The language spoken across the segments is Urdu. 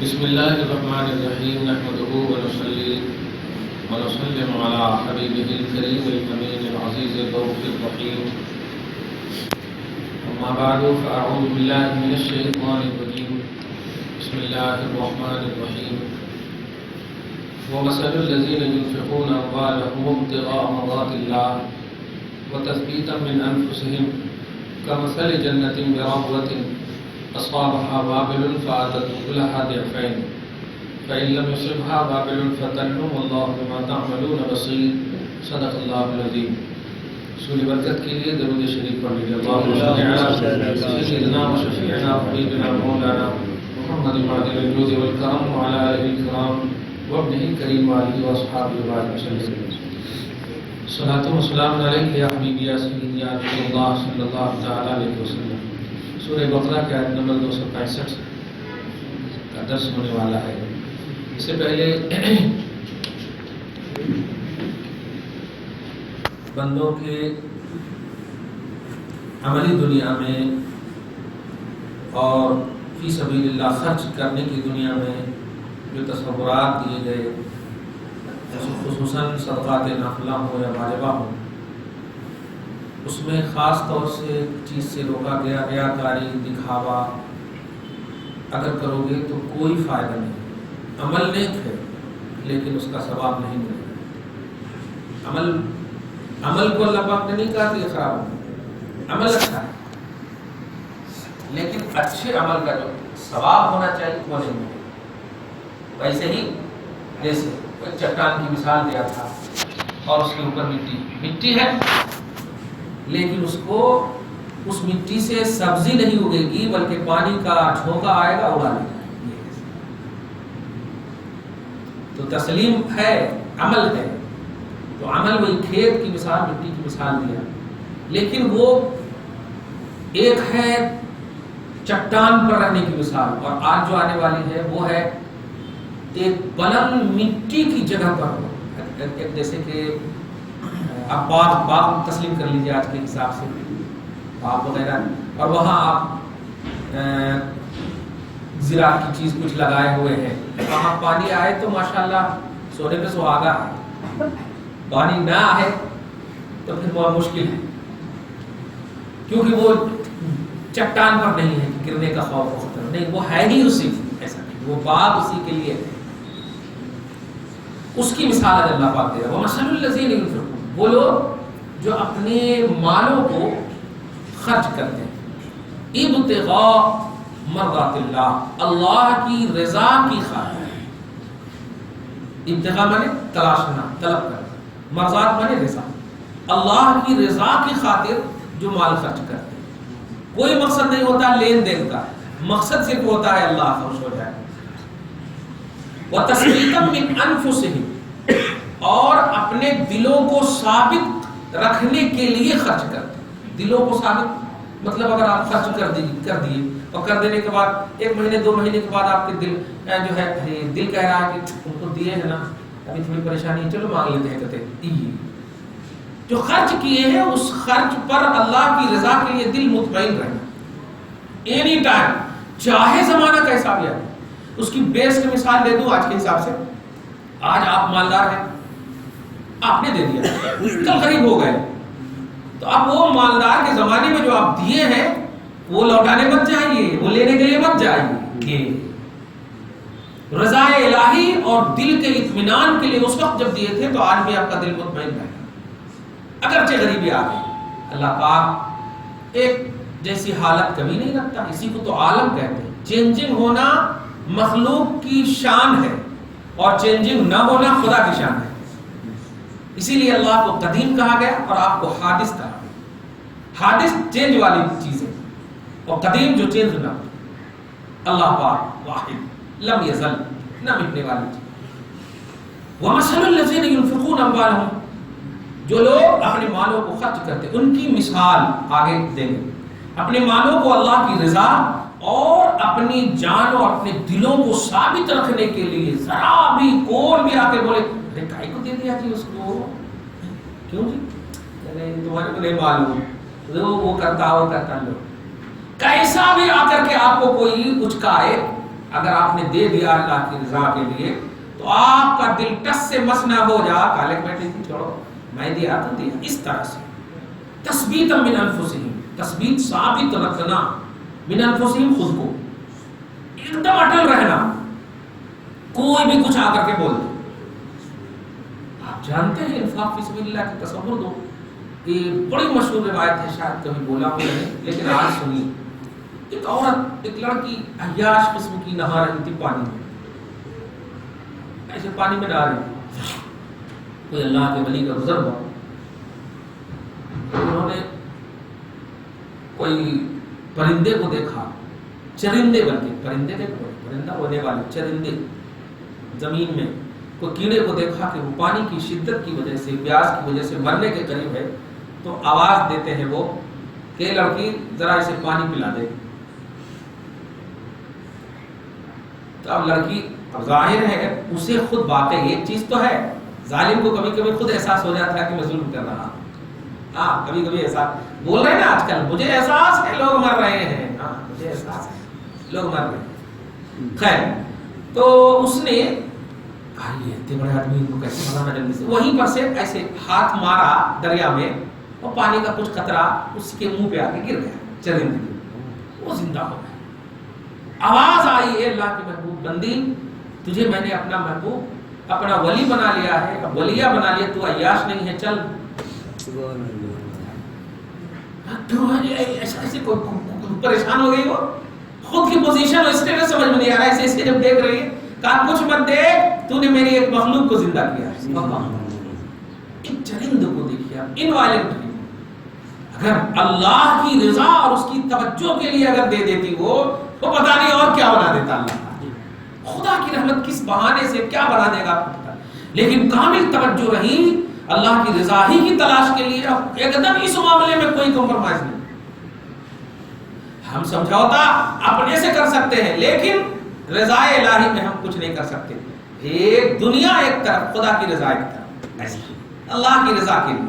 بسم الله الرحمن الرحيم نحمده ونصلي ونسلم على حبيبه الكريم الأمين العزيز الرؤوف الرحيم أما بعد فأعوذ بالله من الشيطان الرجيم بسم الله الرحمن الرحيم ومثل الذين ينفقون أموالهم ابتغاء مرضات الله وتثبيتا من أنفسهم كمثل جنة بربوة أصابها وابل فآتت أكلها ضعفين فإن لم يصبها وابل فتل والله بما تعملون بصير صدق الله العظيم. سوری برکت کے لیے درود شریف پڑھ لیجیے. اللهم صل على سيدنا وشفيعنا وحبيبنا مولانا محمد معدن الجود والكرم وعلى آله الكرام وابنه الكريم وآله وأصحابه وسلم. صلاة وسلام عليك يا حبيبي يا سيدي يا رسول الله صلى الله تعالى عليه وسلم. سورہ بقرہ کے آیت نمبر 265 کا درس ہونے والا ہے. اس سے پہلے بندوں کے عملی دنیا میں اور فی سبیل اللہ خرچ کرنے کی دنیا میں جو تصورات دیے گئے خصوصاً صدقات نافلہ ہو یا واجبہ ہو، اس میں خاص طور سے ایک چیز سے روکا گیا ریاکاری، دکھاوا. اگر کرو گے تو کوئی فائدہ نہیں. عمل نیک ہے لیکن اس کا ثواب نہیں ملے گا. عمل کو اللہ پاک نے نہیں کہا کہ یہ خراب ہو، عمل اچھا ہے لیکن اچھے عمل کا جو ثواب ہونا چاہیے وہ نہیں ملے. ویسے ہی جیسے ایک چٹان کی مثال دیا تھا اور اس کے اوپر مٹی ہے لیکن اس مٹی سے سبزی نہیں اگے گی بلکہ پانی کا جھونکا آئے گا اڑا لے گا. تو تسلیم ہے، عمل ہے. تو عمل وہی کھیت کی مثال، مٹی کی مثال دیا. لیکن وہ ایک ہے چٹان پر رہنے کی مثال، اور آج جو آنے والی ہے وہ ہے ایک بلند مٹی کی جگہ پر ہو. جیسے کہ آپ باغ تسلیم کر لیجیے آج کے حساب سے، باغ وغیرہ، اور وہاں آپ زراعت کی چیز کچھ لگائے ہوئے ہیں. وہاں پانی آئے تو ماشاءاللہ سونے پہ سہاگا ہے. پانی نہ آئے تو پھر بہت مشکل ہے، کیونکہ وہ چٹان پر نہیں ہے کہ گرنے کا خوف ہو خطر نہیں، وہ ہے ہی اسی ایسا نہیں، وہ باغ اسی کے لیے ہے. اس کی مثال ہے اللہ پاک دے رہا ہے. وَمَثَلُ الَّذِينَ يُنْفِقُونَ، وہ لوگ جو اپنے مالوں کو خرچ کرتے ہیں ابتغاء مرضات اللہ، اللہ کی رضا کی خاطر. ابتغاء مانے تلاشنا، طلب کرنا، مرضات مانے رضا. اللہ کی رضا کی خاطر جو مال خرچ کرتے ہیں، کوئی مقصد نہیں ہوتا لین دین کا، مقصد صرف ہوتا ہے اللہ خوش ہو جائے. وَتَثْبِيتًا مِنْ أَنفُسِهِمْ، اور اپنے دلوں کو ثابت رکھنے کے لیے خرچ کرتے. دلوں کو ثابت مطلب اگر آپ خرچ کر دیے اور کر دینے کے بعد 1 مہینے 2 مہینے کے بعد آپ کے دل جو ہے دل کہہ رہا ہے کہ ان کو دیے ہیں نا، ابھی تھوڑی پریشانی ہے، چلو مانگ لیتے ہیں، کہتے ہیں جو خرچ کیے ہیں اس خرچ پر اللہ کی رضا کے لیے دل مطمئن رہنا. اینی ٹائم چاہے زمانہ کیسا بھی آئے. اس کی بیس کی مثال دے دوں آج کے حساب سے. آج آپ مالدار ہیں، آپ نے دے دیا، کل غریب ہو گئے، تو اب وہ مالدار کے زمانے میں جو آپ دیے ہیں وہ لوٹانے مت جائیے، وہ لینے کے لیے مت جائیے. رضا الہی اور دل کے اطمینان کے لیے اس وقت جب دیے تھے تو آج بھی آپ کا دل مطمئن رہے. اگرچہ غریبی آ گئی، اللہ پاک ایک جیسی حالت کبھی نہیں رکھتا. اسی کو تو عالم کہتے ہیں. چینجنگ ہونا مخلوق کی شان ہے اور چینجنگ نہ ہونا خدا کی شان ہے. اسی لیے اللہ کو قدیم کہا گیا اور آپ کو حادث کہا گیا. حادث چینج والی چیز ہے اور قدیم جو چینج نہ ہو. اللہ پاک واحد لم یزل، نہ مٹنے والی چیز. وَمَثَلُ الَّذِينَ يُنْفِقُونَ أَمْوَالَهُمْ، جو لوگ اپنے مالوں کو خرچ کرتے ان کی مثال آگے دیں گے. اپنے مالوں کو اللہ کی رضا اور اپنی جان اور اپنے دلوں کو ثابت رکھنے کے لیے ذرا بھی کون بھی آ کے بولے ارے کائی کو دے دیا جی اس کو، کیوں جی تمہارے کو نہیں معلوم، وہ کرتا لو. کیسا بھی آ کر کے آپ کو کوئی اچکائے، اگر آپ نے دے دیا اللہ کی رضا کے لیے تو آپ کا دل ٹس سے مس نہ ہو جا کالے بیٹھے تھی چھوڑو میں دیا تو دیا. اس طرح سے تثبیت من انفسہم، تثبیت ثابت رکھنا، من انفسہم خود کو ایک دم اٹل رہنا، کوئی بھی کچھ آ کر کے بول دو. آپ جانتے ہیں انفاق فی سبیل اللہ کا تصور دو، یہ بڑی مشہور روایت ہے، شاید کبھی بولا ہوں میں نے لیکن آج سنی. ایک عورت، ایک لڑکی عیاش قسم کی نہا رہی تھی پانی میں، ایسے پانی میں ڈال رہی، کوئی اللہ کے ولی کا گزر ہوا، انہوں نے کوئی پرندے کو دیکھا، چرندے بلکہ پرندے دیکھو، پرندہ ہونے والے چرندے، زمین میں کوئی کیڑے کو دیکھا کہ وہ پانی کی شدت کی وجہ سے، پیاس کی وجہ سے مرنے کے قریب ہے، تو آواز دیتے ہیں وہ کہ لڑکی ذرا اسے پانی پلا دے. تو اب لڑکی ظاہر ہے اسے خود واقعی ایک چیز تو ہے، ظالم کو کبھی کبھی خود احساس ہو جاتا ہے کہ میں ظلم کر رہا ہوں. ہاں کبھی کبھی احساس بول رہے ہیں نا آج کل، مجھے احساس ہے لوگ مر رہے ہیں، ہاں مجھے احساس ہے لوگ مر رہے ہیں. خیر تو اس نے آئیے اتنے بڑے آدمی ان کو کیسے بھگانا جلدی سے، وہیں پر سے ایسے ہاتھ مارا دریا میں اور پانی کا کچھ قطرہ اس کے منہ پہ آ کے گر گیا، چرندے وہ زندہ ہو گیا. آواز آئی ہے اللہ کے محبوب بندی تجھے میں نے اپنا محبوب اپنا ولی بنا لیا ہے، ولیہ بنا لیا، تو عیاش نہیں ہے، چل. ایسے پریشان ہو گئی، وہ خود کی پوزیشن اور اسٹیٹس سمجھ میں نہیں آ رہا ہے. ایسے جب دیکھ رہی ہے کہا کچھ مت دیکھ، تو نے میری ایک مخلوق کو زندہ کیا ہے. ایک چرند کو دیکھیے آپ، انوائلنٹ. اگر اللہ کی رضا اور اس کی توجہ کے لیے اگر دے دیتی وہ تو پتہ نہیں اور کیا بنا دیتا اللہ. خدا کی رحمت کس بہانے سے کیا بنا دے گا، لیکن کامل توجہ رہی اللہ کی رضا ہی کی تلاش کے لیے. ایک دم اس معاملے میں کوئی کمپرومائز نہیں. ہم سمجھوتا اپنے سے کر سکتے ہیں لیکن رضا الہی میں ہم کچھ نہیں کر سکتے. ایک دنیا ایک طرف، خدا کی رضا ایک طرف، ایسا اللہ کی رضا کے لیے.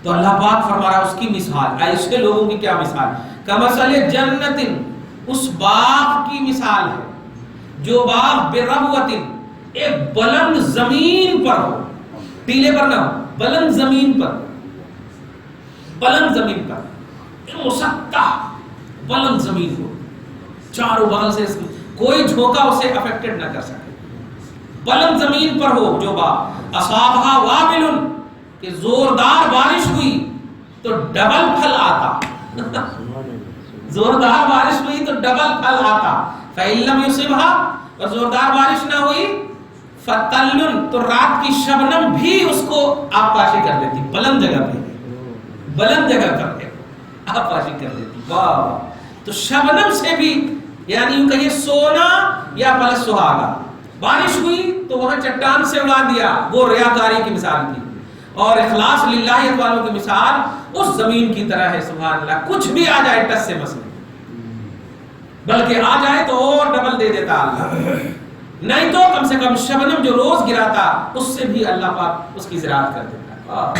تو اللہ پاک فرما رہا اس کی مثال، ایسے لوگوں کی کیا مثال، کمثل جنت، اس باغ کی مثال ہے جو باغ بربوۃ، ایک بلند زمین پر ہو، ٹیلے پر نہ ہو، بلند زمین پر، بلند زمین پر، مسطح بلند زمین ہو، چاروں بغل سے کوئی جھونکا اسے افیکٹڈ نہ کر سکے. بلند زمین پر ہو جو باغ، اصابھا وابل، کہ زوردار بارش ہوئی تو ڈبل پھل آتا. زوردار بارش ہوئی تو ڈبل پھل آتا. فَإِن لَّمْ يُصِبْهَا، اور زوردار بارش نہ ہوئی، فَتَلٌ، تو رات کی شبنم بھی اس کو آبپاشی کر دیتی. بلند جگہ پہ، بلند جگہ کر کے آبپاشی کر دیتی. واہ. تو شبنم سے بھی، یعنی یوں کہیے سونا یا پلس سہاگا، بارش ہوئی تو وہاں چٹان سے اڑا دیا، وہ ریاکاری کی مثال تھی. اور اخلاص للہیت والوں کی مثال اس زمین کی طرح ہے. سبحان اللہ، کچھ بھی آ جائے ٹس سے مسئلہ، بلکہ آ جائے تو اور ڈبل دے دیتا اللہ. نہیں تو کم سے کم شبنم جو روز گراتا اس سے بھی اللہ پاک اس کی زراعت کر دیتا.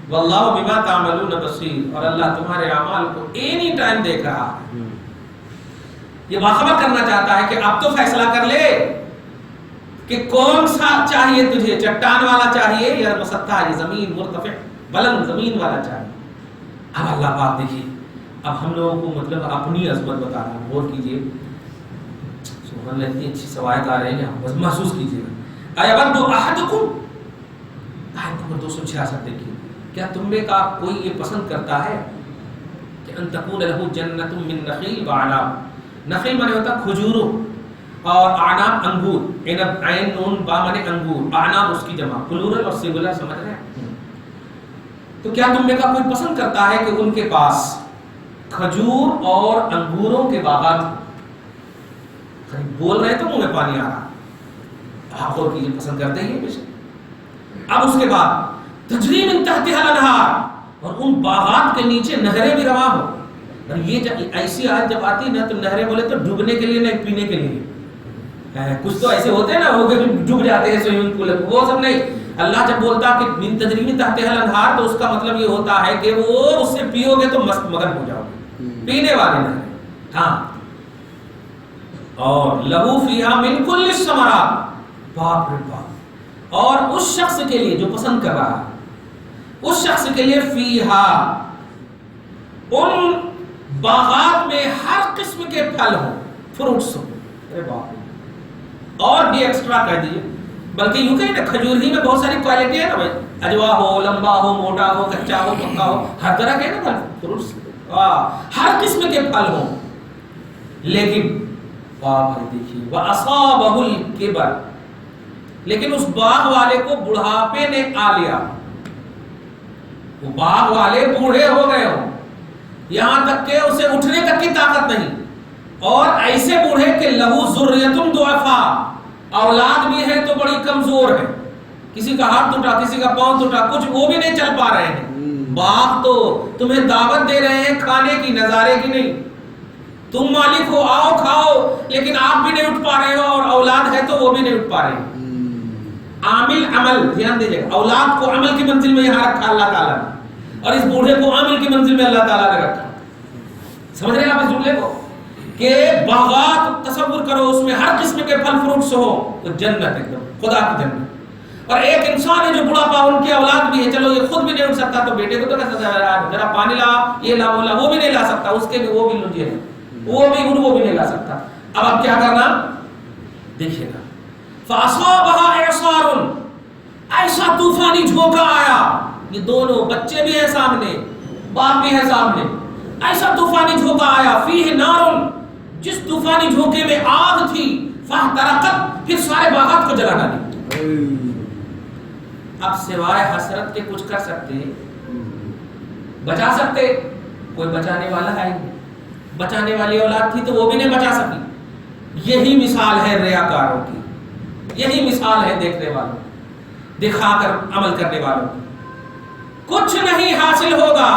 واللہ بما تعملون بصیر، اور اللہ تمہارے اعمال کو اینی ٹائم دیکھ رہا ہے. یہ باخبر کرنا چاہتا ہے کہ اب تو فیصلہ کر لے کہ کون سا چاہیے تجھے، چٹان والا چاہیے یا مسطح، یہ زمین مرتفع بلند زمین والا چاہیے. اب اللہ پاک دیکھیے، اب ہم لوگوں کو مطلب اپنی عظمت بتا رہا ہے. غور کیجیے، سبحان اللہ، اتنی اچھی سوایت آ رہے ہیں، بس محسوس کیجیے. اَیَوَدُّ أَحَدُکُم، آیت نمبر 266 دیکھیے، کیا تم میں کا کوئی یہ پسند کرتا ہے کہ ان تکون لہ جنت من نخیل وعناب. نخیل مانے ہوتا کھجوروں، اور اعناب انگور، عنب عین نون با مانے انگور، اعناب اس کی جمع، پلورل اور سنگولر، سمجھ رہے ہیں. تو کیا تم میں کا کوئی پسند کرتا ہے کہ ان کے پاس کھجور اور انگوروں کے باغات ہوں. بول رہے تو منہ میں پانی آ رہا. آپ غور کیجیے، پسند کرتے ہی ہیں. اب اس کے بعد تجری من تحتها الانہار، اور ان باغات کے نیچے نہریں بھی رواں ہو. اور یہ ایسی آیت جب آتی نا تو نہریں بولے تو ڈوبنے کے لیے نہیں، پینے کے لیے. کچھ تو ایسے ہوتے ہیں نا، ہو گئے ڈوب جاتے ہیں سوئمنگ پول، وہ سب نہیں. اللہ جب بولتا کہ من تجری من تحتها الانہار تو اس کا مطلب یہ ہوتا ہے کہ وہ اس سے پیو گے تو مست مگن ہو جاؤ گے، پینے والے نہریں. ہاں، اور لہو فیہا من کل الثمرات، باپ رے باپ، اور اس شخص کے لیے جو پسند کر رہا ہے، اس شخص کے لیے فیہا، ان باغات میں ہر قسم کے پھل ہوں، فروٹس ہوں، ارے باپ رے، اور بھی ایکسٹرا کہہ دیے، بلکہ یوں کہیں نا کھجور ہی میں بہت ساری کوالٹی ہے نا بھائی، اجوا ہو، لمبا ہو، موٹا ہو، کچا ہو، پکا ہو، ہر طرح کے نا فروٹس، ہر قسم کے پھل ہوں، لیکن باپ دیکھیے وَأَصَابَهُ الْكِبَرُ، لیکن اس باغ والے کو بڑھاپے نے آ لیا، وہ باغ والے بوڑھے ہو گئے ہوں، یہاں تک کہ اسے اٹھنے تک کی طاقت نہیں، اور ایسے بوڑھے کہ لہو ذریۃ ضعفاء، اولاد بھی ہے تو بڑی کمزور ہے، کسی کا ہاتھ ٹوٹا، کسی کا پاؤں ٹوٹا، کچھ وہ بھی نہیں چل پا رہے ہیں، باپ تو تمہیں دعوت دے رہے ہیں کھانے کی، نظارے کی نہیں، تم مالک ہو، آؤ کھاؤ، لیکن آپ بھی نہیں اٹھ پا رہے ہو، اور اولاد ہے تو وہ بھی نہیں اٹھ پا رہے ہیں۔ عامل عمل، دھیان دیجیے، اولاد کو عمل کی منزل میں یہاں رکھا اللہ تعالیٰ نے، اور اس بوڑھے کو عمل کی منزل میں اللہ تعالیٰ نے رکھا، سمجھ رہے ہیں آپ اس جملے کو، کہ باغات تصور کرو، اس میں ہر قسم کے پھل فروٹس ہو، تو جنت ایک دم خدا کی جنت، اور ایک انسان ہے جو بڑھا پا، ان کی اولاد بھی ہے، چلو یہ خود بھی نہیں اٹھ سکتا تو بیٹے کو تو ذرا پانی لا، یہ لا، وہ بھی نہیں لا سکتا، اس کے بھی وہ بھی لجے ہیں، وہ بھی نہیں لا سکتا، اب آپ کیا کرنا دیکھیے گا، فَأَصَابَهَا إِعْصَارٌ، ایسا طوفانی جھونکا آیا، یہ دونوں بچے بھی ہیں سامنے، باپ بھی ہے سامنے، ایسا طوفانی جھونکا آیا، فِيهِ نَارٌ، جس طوفانی جھونکے میں آگ تھی، فَاحْتَرَقَتْ، پھر سارے باغات کو جلا ڈالی۔ اب سوائے حسرت کے کچھ کر سکتے، بچا سکتے، کوئی بچانے والا ہے نہیں، بچانے والی اولاد تھی تو وہ بھی نہیں بچا سکی۔ یہی مثال ہے ریاکاروں کی، یہی مثال ہے دیکھنے والوں، دکھا کر عمل کرنے والوں کی، کچھ نہیں حاصل ہوگا،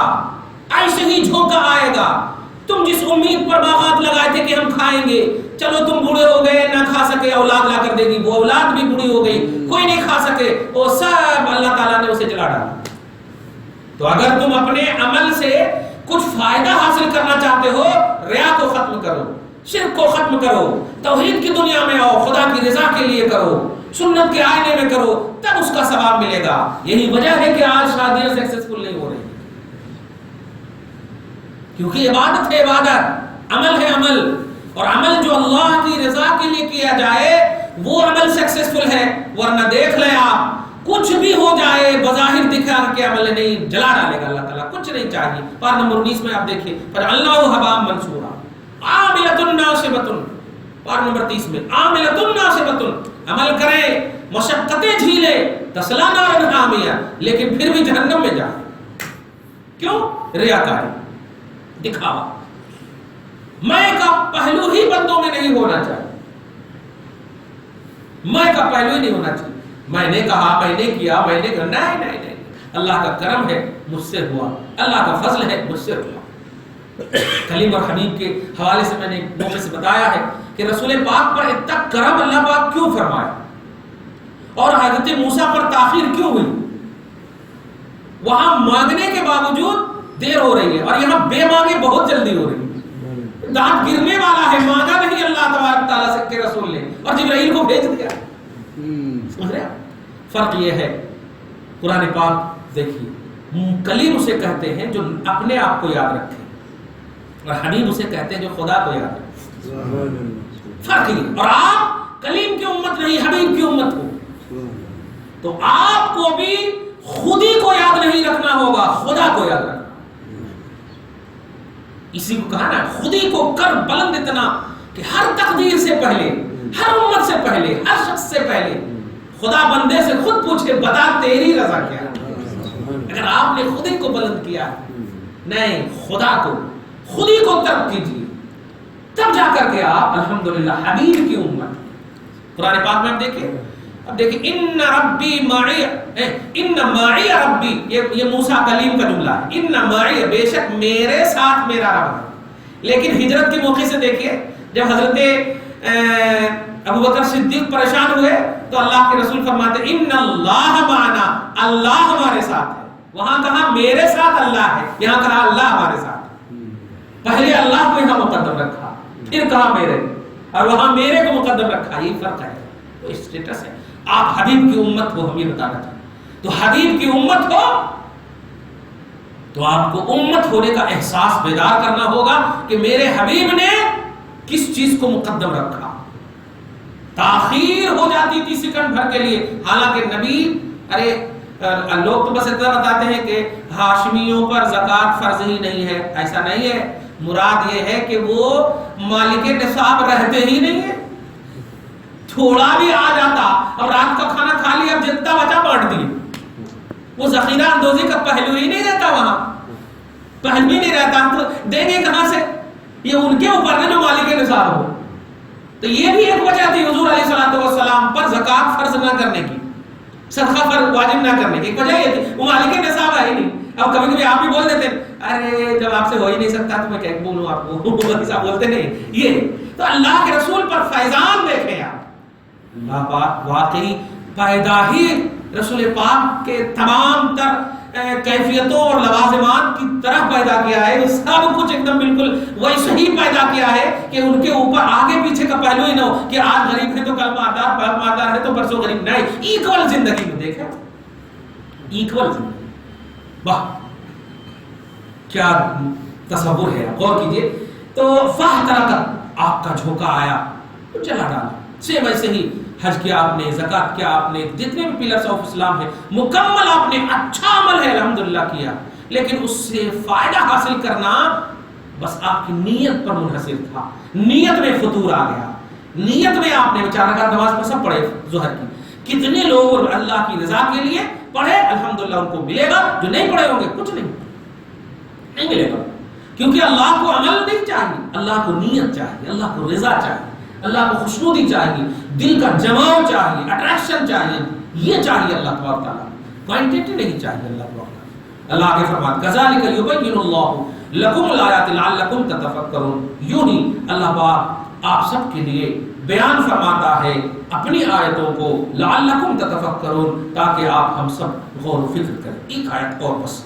ایسے ہی جھونکا آئے گا، تم جس امید پر باغات لگائے تھے کہ ہم کھائیں گے، چلو تم بوڑھے ہو گئے، نہ کھا سکے، اولاد لا کر دے گی، وہ اولاد بھی بوڑھی ہو گئی، کوئی نہیں کھا سکے، وہ سب اللہ تعالیٰ نے اسے جلا ڈالا۔ تو اگر تم اپنے عمل سے کچھ فائدہ حاصل کرنا چاہتے ہو، ریا کو ختم کرو، شرک کو ختم کرو، توحید کی دنیا میں آؤ، خدا کی رضا کے لیے کرو، سنت کے آئینے میں کرو، تب اس کا ثواب ملے گا۔ یہی وجہ ہے کہ آج شادیاں سکسیسفل نہیں ہو رہی، کیونکہ عبادت ہے عبادت، عمل ہے عمل، اور عمل جو اللہ کی رضا کے لیے کیا جائے وہ عمل سکسیسفل ہے، ورنہ دیکھ لیں آپ، کچھ بھی ہو جائے بظاہر دکھا کے عمل نہیں، جلا ڈالے گا اللہ تعالیٰ، کچھ نہیں چاہیے۔ پارہ نمبر 19 میں آپ دیکھیں، فَجَعَلْنَاهُ هَبَاءً مَنْثُورًا، عَامِلَةٌ نَاصِبَةٌ، پارہ نمبر 30 میں، عَامِلَةٌ نَاصِبَةٌ، عمل کریں، مشقتیں جھیلیں، تَصْلَىٰ نَارًا حَامِيَةً، لیکن پھر بھی جہنم میں جائیں، کیوں؟ ریاکاری، دکھاوا، میں کا پہلو ہی بندوں میں نہیں ہونا چاہیے، میں کا پہلو ہی نہیں ہونا چاہیے، میں نے کہا، میں نے کیا، میں نے کہا، نہیں نہیں نہیں، اللہ کا کرم ہے مجھ سے ہوا، اللہ کا فضل ہے مجھ سے ہوا۔ کلیم اور حبیب کے حوالے سے میں نے موقع سے بتایا ہے کہ رسول پاک پر اتنا کرم اللہ پاک کیوں فرمایا، اور حضرت موسیٰ پر تاخیر کیوں ہوئی، وہاں مانگنے کے باوجود دیر ہو رہی ہے، اور یہاں بے مانگے بہت جلدی ہو رہی ہے، دانت گرنے والا ہے، مانگا نہیں اللہ تبارک تعالیٰ سے کے رسول نے، اور جبرائیل کو بھیج دیا۔ سمجھ رہے ہیں؟ فرق یہ ہے، قرآن پاک دیکھیے، کلیم اسے کہتے ہیں جو اپنے آپ کو یاد رکھے، اور حبیب اسے کہتے ہیں جو خدا کو یاد رکھے، فرق یہ، اور آپ کلیم کی امت نہیں، حبیب کی امت ہو، تو آپ کو بھی خود ہی کو یاد نہیں رکھنا ہوگا، خدا کو یاد رکھنا۔ اسی کو کہا نا، خودی کو کر بلند اتنا کہ ہر تقدیر سے پہلے، ہر امت سے پہلے، ہر شخص سے پہلے خدا بندے سے خود پوچھے، بتا تیری رضا کیا ہے۔ اگر آپ نے خودی کو بلند کیا، نہیں، خدا کو، خودی کو ترک کیجیے، تب جا کر کے آپ الحمدللہ حبیب کی امت۔ قرآن پاک میں آپ دیکھیں، اب دیکھیں، ان ربی معی، ان معی ربی، یہ موسیٰ کلیم کا جملہ ہے، ان معی، بے شک میرے ساتھ میرا رب ہے۔ لیکن ہجرت کے موقع سے دیکھیے، جب حضرت ابوبکر صدیق پریشان ہوئے تو اللہ کے رسول فرماتے ان اللہ معنا، اللہ ہمارے ساتھ ہے۔ وہاں کہا میرے ساتھ اللہ ہے، یہاں کہا اللہ ہمارے ساتھ ہے، پہلے اللہ کو یہاں مقدم رکھا، پھر کہا میرے۔ اور وہاں میرے کو مقدم رکھا. یہ فرق ہے, تو اسٹیٹس ہے. آپ حبیب کی امت ہو, ہم یہ بتانا چاہتے ہیں. تو حبیب کی امت ہو تو آپ کو امت ہونے کا احساس بیدار کرنا ہوگا کہ میرے حبیب نے کس چیز کو مقدم رکھا. تاخیر ہو جاتی تھی سیکنڈ بھر کے لیے, حالانکہ نبی, ارے لوگ تو بس اتنا بتاتے ہیں کہ ہاشمیوں پر زکوٰۃ فرض ہی نہیں ہے. ایسا نہیں ہے. مراد یہ ہے کہ وہ مالک نصاب رہتے ہی نہیں ہے. تھوڑا بھی آ جاتا, اب رات کا کھانا کھا لیا, اب جتنا بچا بانٹ دیے. وہ ذخیرہ اندوزی کا پہلو ہی نہیں رہتا, وہاں پہلو ہی نہیں رہتا, تو دیں گے کہاں سے؟ یہ ان کے اوپر ہے جو مالک نصاب ہو. تو یہ بھی ایک وجہ تھی حضور علیہ الصلوۃ والسلام پر زکوٰۃ فرض نہ کرنے کی, صدقہ فرض واجب نہ کرنے کی. ایک وجہ یہ تھی, وہ مالک نصاب ہے ہی نہیں. اب کبھی کبھی آپ بھی بول دیتے ارے جب آپ سے ہو ہی نہیں سکتا تو میں کیا بولوں آپ کو, ایسا بولتے نہیں. یہ تو اللہ کے رسول پر فیضان دیکھیں آپ. اللہ پاک واقعی پیدا ہی رسول پاک کے تمام تر کیفیتوں اور لوازمات کی طرح پیدا کیا ہے. سب کچھ ایک دم بالکل وہی صحیح پیدا کیا ہے کہ ان کے اوپر آگے پیچھے کا پہلو ہی نہ ہو کہ آج غریب ہے تو کل مالدار, کل مالدار ہے تو پرسوں غریب. نہیں, ایکول زندگی میں دیکھیں, ایکول زندگی. واہ کیا تصور ہے, غور کیجئے. تو فاحترقت, آگ کا جھونکا آیا تو جلا ڈالا. سیم ایسے ہی حج کیا آپ نے, زکوٰۃ کیا آپ نے, جتنے بھی پلرس آف اسلام ہے مکمل آپ نے, اچھا عمل ہے الحمدللہ کیا, لیکن اس سے فائدہ حاصل کرنا بس آپ کی نیت پر منحصر تھا. نیت میں فطور آ گیا. نیت میں آپ نے 4 رکعت نماز پر سب پڑھے ظہر کی. کتنے لوگ اللہ کی رضا کے لیے پڑھے, الحمدللہ ان کو ملے گا. جو نہیں پڑھے ہوں گے کچھ نہیں ملے گا, کیونکہ اللہ کو عمل نہیں چاہیے, اللہ کو نیت چاہیے, اللہ کو رضا چاہیے, اللہ کو خوشنودی چاہیے, دل کا جماؤ چاہیے, اٹریکشن چاہیے. یہ چاہیے اللہ تبارک تعالیٰ, کوانٹٹی نہیں چاہیے اللہ تبارک تعالیٰ. اللہ آگے فرماتا کذالک یبین اللہ لکم الآیات لعلکم تتفکرون. یوں ہی اللہ پاک آپ سب کے لیے بیان فرماتا ہے اپنی آیتوں کو, لعلکم تتفکرون, تاکہ آپ ہم سب غور و فکر کریں. ایک آیت اور بس,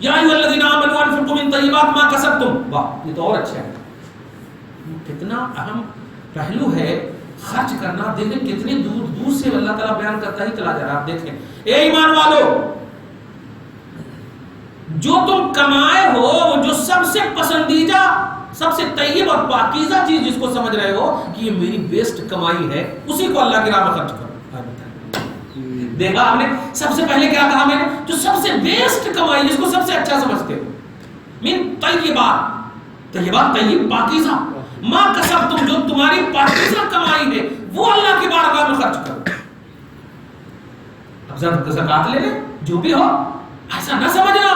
یا ایھا الذین آمنوا انفقوا من طیبات ما کسبتم. واہ یہ تو اور اچھا ہے, کتنا اہم پہلو ہے خرچ کرنا. دیکھیں کتنے دور دور سے اللہ تعالیٰ بیان کرتا ہی چلا جا رہا. آپ دیکھیں اے ایمان والو, جو تم کمائے ہو وہ جو سب سے پسندیدہ, سب سے طیب اور پاکیزہ چیز جس کو سمجھ رہے ہو کہ یہ میری بیسٹ کمائی ہے, اسی کو اللہ کی راہ میں خرچ کرو. دیکھا آپ نے سب سے پہلے کیا کہا میں نے, جو سب سے بیسٹ کمائی, جس کو سب سے اچھا سمجھتے ہو. من طیبات, طیبات طیب پاکیزہ, ما کسبتم, جو تمہاری پاکیزہ کمائی ہے وہ اللہ کی بارگاہ میں خرچ کرو. اب زکوٰۃ لے لیں جو بھی ہو, ایسا نہ سمجھنا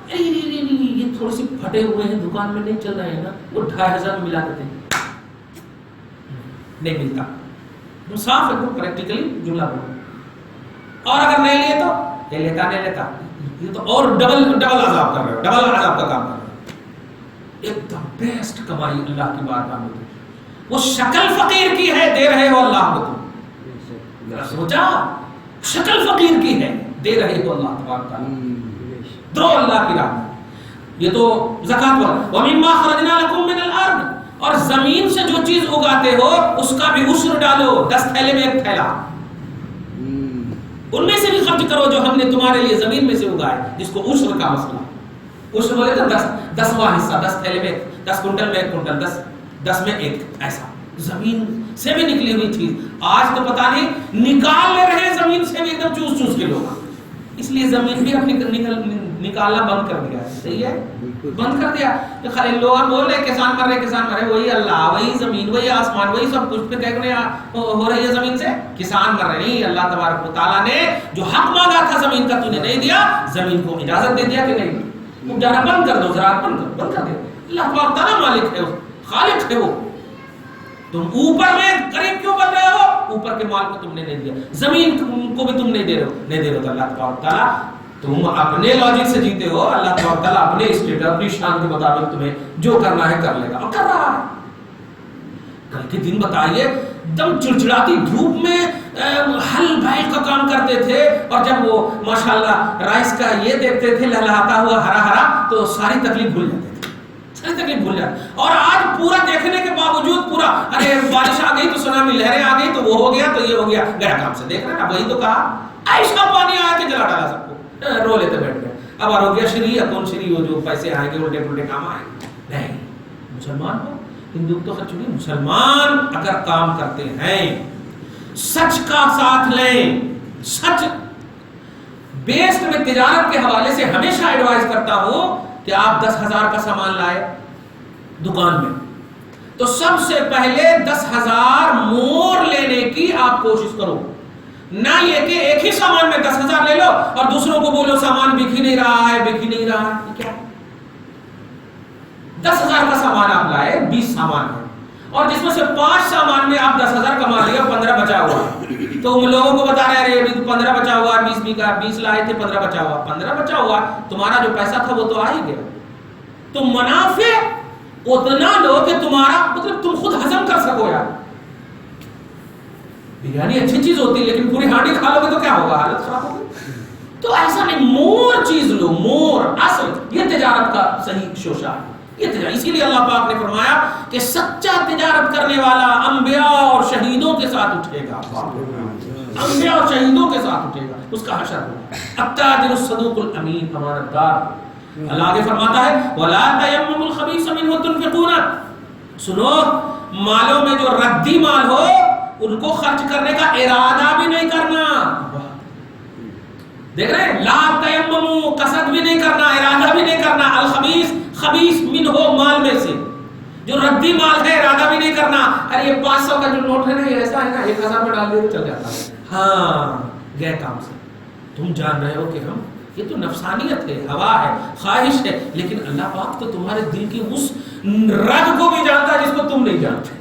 یہ تھوڑی سی پھٹے ہوئے ہیں دکان میں نہیں چل رہے ہیں نا, وہ 2500 میں ملا دیتے ہیں, نہیں ملتا. صاف ہے پریکٹیکلی جملہ بولو. اور اگر نہیں لیے تو لے لیتا, نہیں لیتا, یہ تو اور ڈبل عذاب کر رہے ہو, ڈبل عذاب کا کام کر رہے ہو. ایک دم بیسٹ کمائی اللہ کی بارگاہ میں, وہ شکل فقیر کی ہے, دے رہے ہو اللہ کو. تم سوچا شکل فقیر کی ہے, دے رہے ہو اللہ تبارک تعالیٰ, دو اللہ کی راہ میں. یہ تو زکوٰۃ پر. وَمِمَّا خَرَجْنَا لَكُم مِّنَ الْأَرْضِ, اور زمین سے جو چیز اگاتے ہو اس کا بھی عشر ڈالو, 10 تھیلے میں 1 تھیلا, ان میں سے بھی خرچ کرو جو ہم نے تمہارے لیے زمین میں سے اگائے, جس کو عشر کا مسئلہ. عشر بولے تو 10واں حصہ, 10 تھیلے میں 10 کنٹل میں 1 کنٹل, 10 میں 1, ایسا زمین سے بھی نکلی ہوئی چیز. آج تو پتہ نہیں نکال لے رہے ہیں زمین سے بھی ایک دم چوس کے لوگ, اس لیے زمین بھی اپنی نکالنا بند کر دیا ہے. صحیح ہے, بند کر دیا. کہ خالی لوگ بول رہے کسان مر رہے, کسان مر رہے, وہی اللہ, وہی زمین, وہی آسمان, وہی سب کچھ پہ کہنے ہو رہی ہے زمین سے, کسان مر رہے. نہیں, اللہ تبارک و تعالیٰ نے جو حق مانگا تھا زمین کا تو نے نہیں دیا, زمین کو اجازت دے دیا کہ نہیں جانا بند کر دو, زراعت بند کر دے. اللہ تبارک تعالیٰ مالک ہے, خالق ہے وہ. تم اوپر میں قریب کیوں بن رہے ہو, اوپر کے مال کو تم نے نہیں دیا, زمین کو بھی تم نہیں دے رہے ہو. تو اللہ تبارک تعالیٰ, تم اپنے لاجک سے جیتے ہو, اللہ تبارک تعالیٰ اپنے اسٹیٹ اپنی شان کے مطابق تمہیں جو کرنا ہے کر لے گا, اور کر رہا ہے. کل کے دن بتائیے دم چڑچڑاتی دھوپ میں ہل بیل کا کام کرتے تھے, اور جب وہ ماشاءاللہ رائس کا یہ دیکھتے تھے لہلہاتا ہوا ہرا ہرا تو ساری تکلیف بھول جاتے تھے. تکلیف بھول جائے. اور آج پورا دیکھنے کے باوجود پورا ارے بارش آ گئی تو سونامی لہریں آ گئی تو وہ ہو گیا تو یہ ہو گیا, گیا کام سے. دیکھ رہے نا, وہی تو کہا ایسا پانی آیا کہ جلا ڈالا سب کو, رو لیتے بیٹھ گئے. اب آروگیہ شری یا کون شری ہو جو پیسے آئیں گے الٹے پلٹے کام آئیں گے. نہیں, مسلمان ہو, ہندو تو خرچ نہیں. مسلمان اگر کام کرتے ہیں سچ کا ساتھ لیں. سچ بیسٹ میں تجارت کے حوالے سے ہمیشہ ایڈوائز کرتا ہوں کہ آپ 10,000 کا سامان لائے دکان میں تو سب سے پہلے 10,000 مور لینے کی آپ کوشش کرو. نہ یہ کہ ایک ہی سامان میں 10,000 لے لو اور دوسروں کو بولو سامان بک ہی نہیں رہا ہے, بک ہی نہیں رہا ہے. کیا 10,000 کا سامان آپ لائے, 20 سامان ہے اور جس میں سے 5 سامان میں آپ 10,000 کما لیا, 15 بچا ہوا. تو ان لوگوں کو بتا رہے ہیں ابھی 15 بچا ہوا, 20 لائے تھے 15 بچا ہوا. 15 بچا ہوا, تمہارا جو پیسہ تھا وہ تو آ ہی گیا. تو منافع اتنا لو کہ تمہارا مطلب تم خود ہضم کر سکو. یار بریانی اچھی چیز ہوتی ہے لیکن پوری ہانڈی کھا لو گے تو کیا ہوگا, حالت خراب ہوگی. تو ایسا نہیں, مور چیز لو, مور اصل. یہ تجارت کا صحیح شوشہ ہے. یہ تجارت, اسی لیے اللہ پاک نے فرمایا کہ سچا تجارت کرنے والا انبیاء اور شہیدوں کے ساتھ اٹھے گا. انبیاء اور شہیدوں کے ساتھ اٹھے گا, اس کا حشر ہوگا. التاجر الصدوق الامین, امانت دار. اللہ آگے فرماتا ہے وَلَا تَيَمَّمُوا الْخَبِيثَ مِنْهُ تُنْفِقُونَ. سنو, مالوں میں جو ردی مال ہو ان کو خرچ کرنے کا ارادہ بھی نہیں کرنا. دیکھ رہے ہیں, لا تیمموا, قصد بھی نہیں کرنا, ارادہ بھی نہیں کرنا. الخبیث, خبیث منہ, مال میں سے جو ردی مال ہے ارادہ بھی نہیں کرنا. ارے یہ 500 کا جو نوٹ ہے نا, یہ ایسا ہے نا, 1,000 میں ڈال دے تو چل جاتا ہے. ہاں, گئے کام سے. تم جان رہے ہو کہ ہم یہ تو نفسانیت ہے, ہوا ہے, خواہش ہے, لیکن اللہ پاک تو تمہارے دل کی اس رگ کو بھی جانتا ہے جس کو تم نہیں جانتے.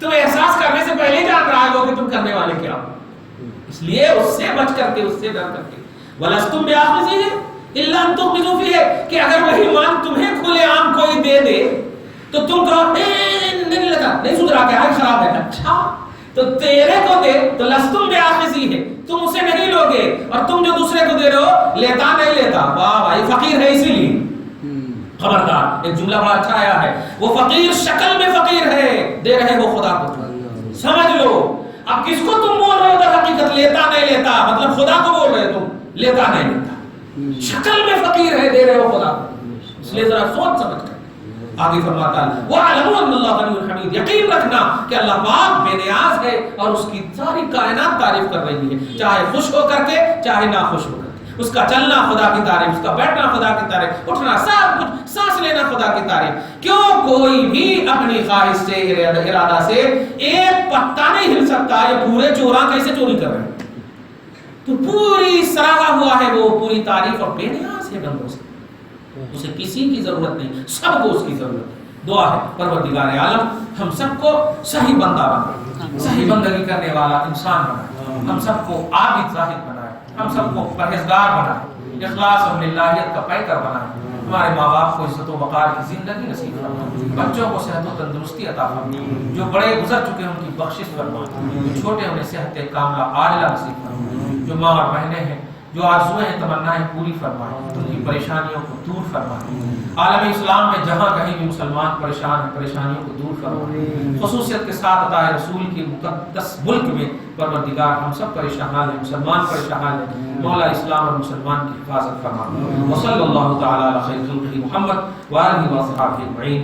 تم احساس کرنے سے پہلے جان رہا ہے کہ تم کرنے والے کیا ہو. اس لیے اس سے بچ کر کے, اس سے ڈر کر کے. وَلَسْتُمْ بِآخِذِيهِ إِلَّا أَن تُغْمِضُوا فِيهِ, کہ اگر وہی مال تمہیں کھلے عام کوئی دے دے تو تم کہو نہیں لگا, نہیں سدھرا, کیا ہے, خراب ہے. اچھا تو تیرے کو دے تو لستم بِآخِذِيهِ, تم اسے نہیں لوگے, اور تم جو دوسرے کو دے رہے ہو لیتا نہیں لیتا. واہ بھائی, فقیر ہے اسی لیے. خبردار, ایک جملہ بڑا اچھا آیا ہے, وہ فقیر شکل میں فقیر ہے, دے رہے وہ خدا کو. سمجھ لو, اب کس کو تم بول رہے ہو در حقیقت لیتا نہیں لیتا, مطلب خدا کو بول رہے تم لیتا نہیں لیتا. شکل میں فقیر ہے, دے رہے ہو خدا کو. اس لیے ذرا سوچ سمجھ کر. آگے فرماتا ہے وَاعْلَمُوا أَنَّ اللَّهَ غَنِيٌّ حَمِيدٌ, یقین رکھنا کہ اللہ پاک بے نیاز ہے اور اس کی ساری کائنات تعریف کر رہی ہے, چاہے خوش ہو کر کے چاہے نہ خوش ہو کر کے. اس کا چلنا خدا کی تعریف, اس کا بیٹھنا خدا کی تعریف, اٹھنا, سب کچھ, سانس لینا خدا کی تعریف. کیوں کوئی بھی اپنی خواہش سے, ارادہ سے ایک پتا نہیں ہل سکتا. یہ پورے چوراں کیسے چوری کر رہے ہیں, تو پوری سراغا ہوا ہے وہ, پوری تعریف اور بے نیاز ہے بندوں سے. اسے کسی کی ضرورت نہیں, سب کو اس کی ضرورت ہے. دعا ہے پروردگار عالم ہم سب کو صحیح بندہ بنائے, صحیح بندگی کرنے والا انسان بنائے, ہم سب کو عابد زاہد بنائے, ہم سب کو پرہیزگار بنائے, اخلاص اور للہیت کا پیکر بنائے. ہمارے ماں باپ کو عزت و وقار کی زندگی نصیب فرمائے, بچوں کو صحت و تندرستی عطا فرمائے, جو بڑے گزر چکے ہیں ان کی بخشش فرمائے, جو چھوٹے انہیں صحت کاملہ عاجلہ نصیب فرمائے, جو ماں اور بہنیں ہیں جو آرزویں ہیں تمنائیں پوری فرمائے, ان کی پریشانیوں کو دور فرمائے. عالم اسلام میں جہاں کہیں بھی مسلمان پریشان ہیں, پریشانیوں کو دور فرمائے. خصوصیت کے ساتھ عطا رسول کی مقدس ملک میں پروردگار ہم سب پریشان ہیں, مسلمان پریشان ہیں, مولا اسلام اور مسلمان کی حفاظت فرما. وصلی اللہ تعالی علی خیر خلقہ محمد وآلہ وصحبہ اجمعین.